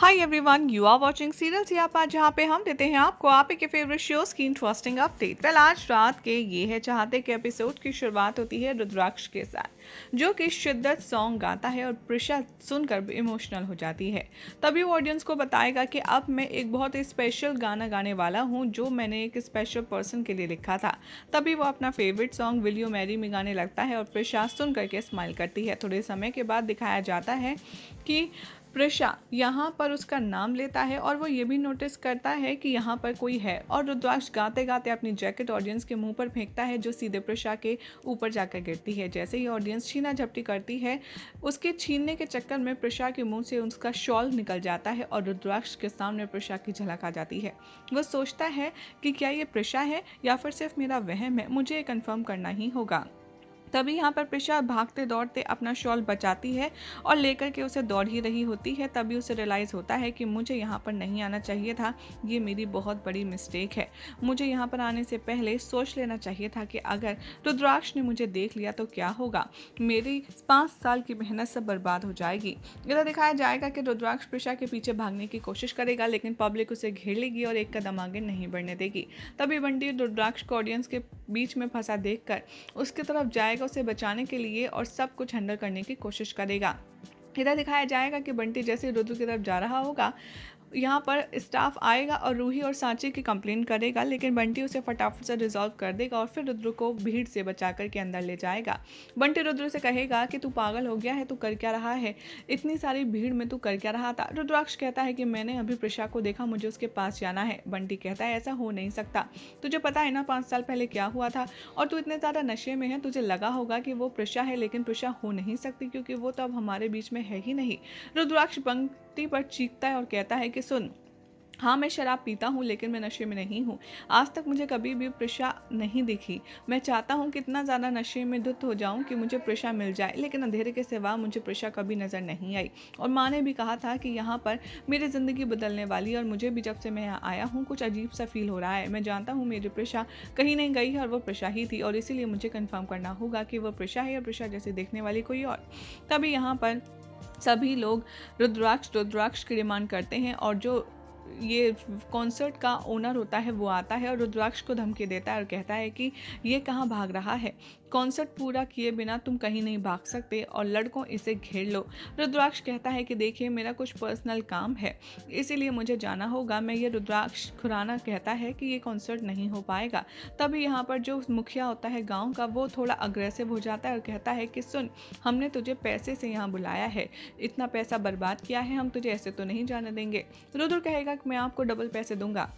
Hi everyone, you are watching serials यहाँ पर, जहाँ पे हम देते हैं आपको आप के फेवरेट शोज की इंटरेस्टिंग अपडेट। वेल, आज रात के ये है चाहते के एपिसोड की शुरुआत होती है रुद्राक्ष के साथ, जो कि शिद्दत सॉन्ग गाता है और प्रिशा सुनकर इमोशनल हो जाती है। तभी वो ऑडियंस को बताएगा कि अब मैं एक बहुत ही स्पेशल गाना गाने वाला हूँ, जो मैंने एक स्पेशल पर्सन के लिए लिखा था। तभी वो अपना favourite song will you marry me गाने लगता है और प्रिशा सुन करके स्माइल करती है। थोड़े समय के बाद दिखाया जाता है कि प्रिशा यहाँ पर उसका नाम लेता है और वो ये भी नोटिस करता है कि यहाँ पर कोई है, और रुद्राक्ष गाते गाते अपनी जैकेट ऑडियंस के मुंह पर फेंकता है, जो सीधे प्रिशा के ऊपर जाकर गिरती है। जैसे ही ऑडियंस छीना झपटी करती है, उसके छीनने के चक्कर में प्रिशा के मुंह से उसका शॉल निकल जाता है और रुद्राक्ष के सामने प्रिशा की झलक आ जाती है। वो सोचता है कि क्या ये प्रिशा है या फिर सिर्फ मेरा वहम है, मुझे ये कंफर्म करना ही होगा। तभी यहाँ पर प्रिशा भागते दौड़ते अपना शॉल बचाती है और लेकर के उसे दौड़ ही रही होती है। तभी उसे रियलाइज़ होता है कि मुझे यहाँ पर नहीं आना चाहिए था, ये मेरी बहुत बड़ी मिस्टेक है। मुझे यहाँ पर आने से पहले सोच लेना चाहिए था कि अगर रुद्राक्ष ने मुझे देख लिया तो क्या होगा, मेरी 5 साल की मेहनत सब बर्बाद हो जाएगी। इधर दिखाया जाएगा कि रुद्राक्ष प्रिशा के पीछे भागने की कोशिश करेगा, लेकिन पब्लिक उसे घेर लेगी और एक कदम आगे नहीं बढ़ने देगी। तभी बंटी रुद्राक्ष को ऑडियंस के बीच में फंसा देखकर उसकी तरफ जाएगा उसे बचाने के लिए और सब कुछ हैंडल करने की कोशिश करेगा। इधर दिखाया जाएगा कि बंटी जैसे रुद्र की तरफ जा रहा होगा, यहाँ पर स्टाफ आएगा और रूही और सांची की कंप्लेन करेगा, लेकिन बंटी उसे फटाफट से रिजॉल्व कर देगा और फिर रुद्र को भीड़ से बचा कर के अंदर ले जाएगा। बंटी रुद्र से कहेगा कि तू पागल हो गया है, तू कर क्या रहा है, इतनी सारी भीड़ में तू कर क्या रहा था। रुद्राक्ष कहता है कि मैंने अभी प्रिशा को देखा, मुझे उसके पास जाना है। बंटी कहता है ऐसा हो नहीं सकता, तुझे पता है ना 5 साल पहले क्या हुआ था, और तू इतने ज़्यादा नशे में है, तुझे लगा होगा कि वो प्रिशा है, लेकिन प्रिशा हो नहीं सकती क्योंकि वो तो अब हमारे बीच में है ही नहीं। रुद्राक्ष बंटी पर चीखता है और कहता है कि सुन, हाँ मैं शराब पीता हूँ, लेकिन मैं नशे में नहीं हूँ। आज तक मुझे कभी भी प्रिशा नहीं दिखी। मैं चाहता हूँ कि इतना ज़्यादा नशे में धुत हो जाऊँ कि मुझे प्रिशा मिल जाए, लेकिन अंधेरे के सिवा मुझे प्रिशा कभी नज़र नहीं आई। और माँ ने भी कहा था कि यहाँ पर मेरी ज़िंदगी बदलने वाली है, और मुझे भी जब से मैं यहाँ आया हूँ कुछ अजीब सा फील हो रहा है। मैं जानता हूँ मेरी प्रिशा कहीं नहीं गई है और वो प्रिशा ही थी, और इसीलिए मुझे कन्फर्म करना होगा कि वो प्रिशा है या प्रिशा जैसे देखने वाली कोई और। तभी यहाँ पर सभी लोग रुद्राक्ष की डिमांड करते हैं, और जो ये कॉन्सर्ट का ओनर होता है वो आता है और रुद्राक्ष को धमकी देता है और कहता है कि ये कहाँ भाग रहा है, कॉन्सर्ट पूरा किए बिना तुम कहीं नहीं भाग सकते, और लड़कों इसे घेर लो। रुद्राक्ष कहता है कि देखिए मेरा कुछ पर्सनल काम है, इसीलिए मुझे जाना होगा। मैं ये रुद्राक्ष खुराना कहता है कि ये कॉन्सर्ट नहीं हो पाएगा। तभी यहाँ पर जो मुखिया होता है गाँव का, वो थोड़ा अग्रेसिव हो जाता है और कहता है कि सुन, हमने तुझे पैसे से यहाँ बुलाया है, इतना पैसा बर्बाद किया है, हम तुझे ऐसे तो नहीं जाने देंगे। रुद्र कहेगा कि मैं आपको डबल पैसे दूंगा,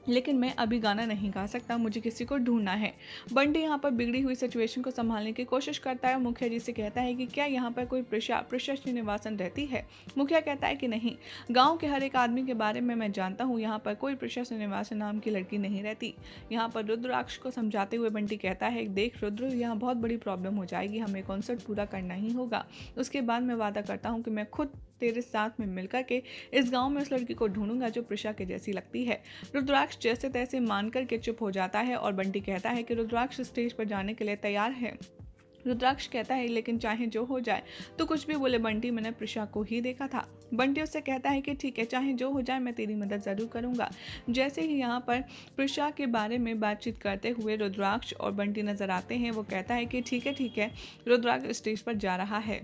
लेकिन मैं अभी गाना नहीं गा सकता, मुझे किसी को ढूंढना है। बंटी यहाँ पर बिगड़ी हुई सिचुएशन को संभालने की कोशिश करता है और मुखिया जी से कहता है कि क्या यहाँ पर कोई प्रिशा श्रीनिवासन रहती है। मुखिया कहता है कि नहीं, गांव के हर एक आदमी के बारे में मैं जानता हूँ, यहाँ पर कोई प्रिशा श्रीनिवासन नाम की लड़की नहीं रहती। यहाँ पर रुद्राक्ष को समझाते हुए बंटी कहता है, देख रुद्र, यहाँ बहुत बड़ी प्रॉब्लम हो जाएगी, हमें कॉन्सर्ट पूरा करना ही होगा। उसके बाद मैं वादा करता हूँ कि मैं खुद तेरे साथ में मिलकर के इस गांव में उस लड़की को ढूंढूंगा जो प्रिशा के जैसी लगती है। रुद्राक्ष जैसे तैसे मानकर के चुप हो जाता है और बंटी कहता है कि रुद्राक्ष स्टेज पर जाने के लिए तैयार है। रुद्राक्ष कहता है लेकिन चाहे जो हो जाए, तो कुछ भी बोले बंटी, मैंने प्रिशा को ही देखा था। बंटी उससे कहता है कि ठीक है, चाहे जो हो जाए, मैं तेरी मदद ज़रूर करूंगा। जैसे ही यहाँ पर प्रिशा के बारे में बातचीत करते हुए रुद्राक्ष और बंटी नजर आते हैं, वो कहता है कि ठीक है, रुद्राक्ष स्टेज पर जा रहा है।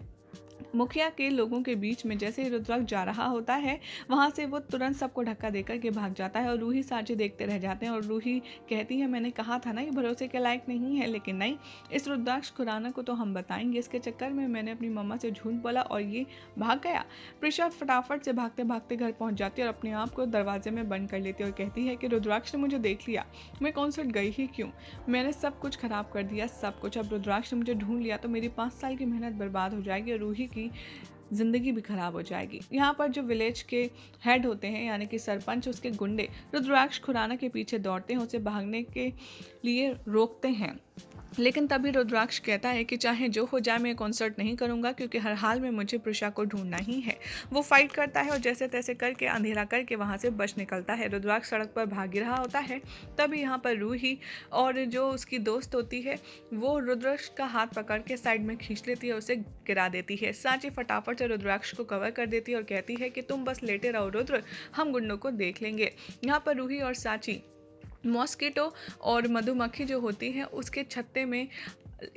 मुखिया के लोगों के बीच में जैसे ही रुद्राक्ष जा रहा होता है, वहाँ से वो तुरंत सबको धक्का देकर के भाग जाता है और रूही सांची देखते रह जाते हैं। और रूही कहती है, मैंने कहा था ना ये भरोसे के लायक नहीं है, लेकिन नहीं, इस रुद्राक्ष खुराना को तो हम बताएंगे, इसके चक्कर में मैंने अपनी मम्मा से झूठ बोला और ये भाग गया। प्रिशा फटाफट से भागते भागते घर पहुँच जाती है और अपने आप को दरवाजे में बंद कर लेती है और कहती है कि रुद्राक्ष ने मुझे देख लिया, मैं कॉन्सर्ट गई ही क्यों, मैंने सब कुछ खराब कर दिया, सब कुछ। अब रुद्राक्ष ने मुझे ढूंढ लिया तो मेरी 5 साल की मेहनत बर्बाद हो जाएगी और रूही की जिंदगी भी खराब हो जाएगी। यहाँ पर जो विलेज के हेड होते हैं यानी कि सरपंच, उसके गुंडे रुद्राक्ष खुराना के पीछे दौड़ते हैं, उसे भागने के लिए रोकते हैं। लेकिन तभी रुद्राक्ष कहता है कि चाहे जो हो जाए मैं कॉन्सर्ट नहीं करूंगा, क्योंकि हर हाल में मुझे प्रिशा को ढूंढना ही है। वो फाइट करता है और जैसे तैसे करके अंधेरा करके वहां से बच निकलता है। रुद्राक्ष सड़क पर भाग रहा होता है। तभी यहाँ पर रूही और जो उसकी दोस्त होती है वो रुद्राक्ष का हाथ पकड़ के साइड में खींच लेती है, उसे गिरा देती है। सांची फटाफट से रुद्राक्ष को कवर कर देती है और कहती है कि तुम बस लेटे रहो रुद्र, हम गुंडों को देख लेंगे। यहाँ पर रूही और सांची मॉस्किटो और मधुमक्खी जो होती हैं उसके छत्ते में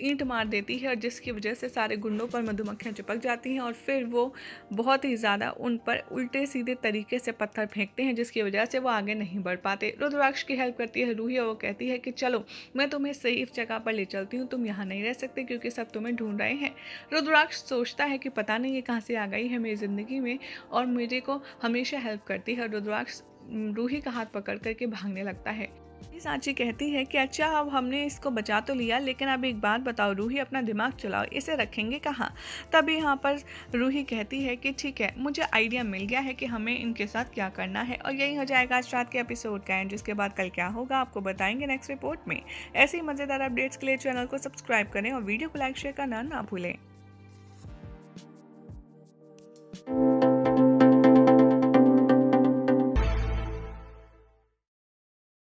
ईंट मार देती है, और जिसकी वजह से सारे गुंडों पर मधुमक्खियां चिपक जाती हैं और फिर वो बहुत ही ज़्यादा उन पर उल्टे सीधे तरीके से पत्थर फेंकते हैं, जिसकी वजह से वो आगे नहीं बढ़ पाते। रुद्राक्ष की हेल्प करती है रूही और वो कहती है कि चलो मैं तुम्हें सेफ जगह पर ले चलती हूँ, तुम यहाँ नहीं रह सकते क्योंकि सब तुम्हें ढूंढ रहे हैं। रुद्राक्ष सोचता है कि पता नहीं ये कहाँ से आ गई है मेरी ज़िंदगी में और मेरे को हमेशा हेल्प करती है। रुद्राक्ष रूही का हाथ पकड़ करके भागने लगता है। सांची कहती है कि अच्छा अब हमने इसको बचा तो लिया, लेकिन अब एक बात बताओ रूही, अपना दिमाग चलाओ, इसे रखेंगे कहाँ। तभी यहाँ पर रूही कहती है कि ठीक है, मुझे आइडिया मिल गया है कि हमें इनके साथ क्या करना है। और यही हो जाएगा आज रात के एपिसोड का एंड, जिसके बाद कल क्या होगा आपको बताएंगे नेक्स्ट रिपोर्ट में। ऐसी मज़ेदार अपडेट्स के लिए चैनल को सब्सक्राइब करें और वीडियो को लाइक शेयर करना ना भूलें।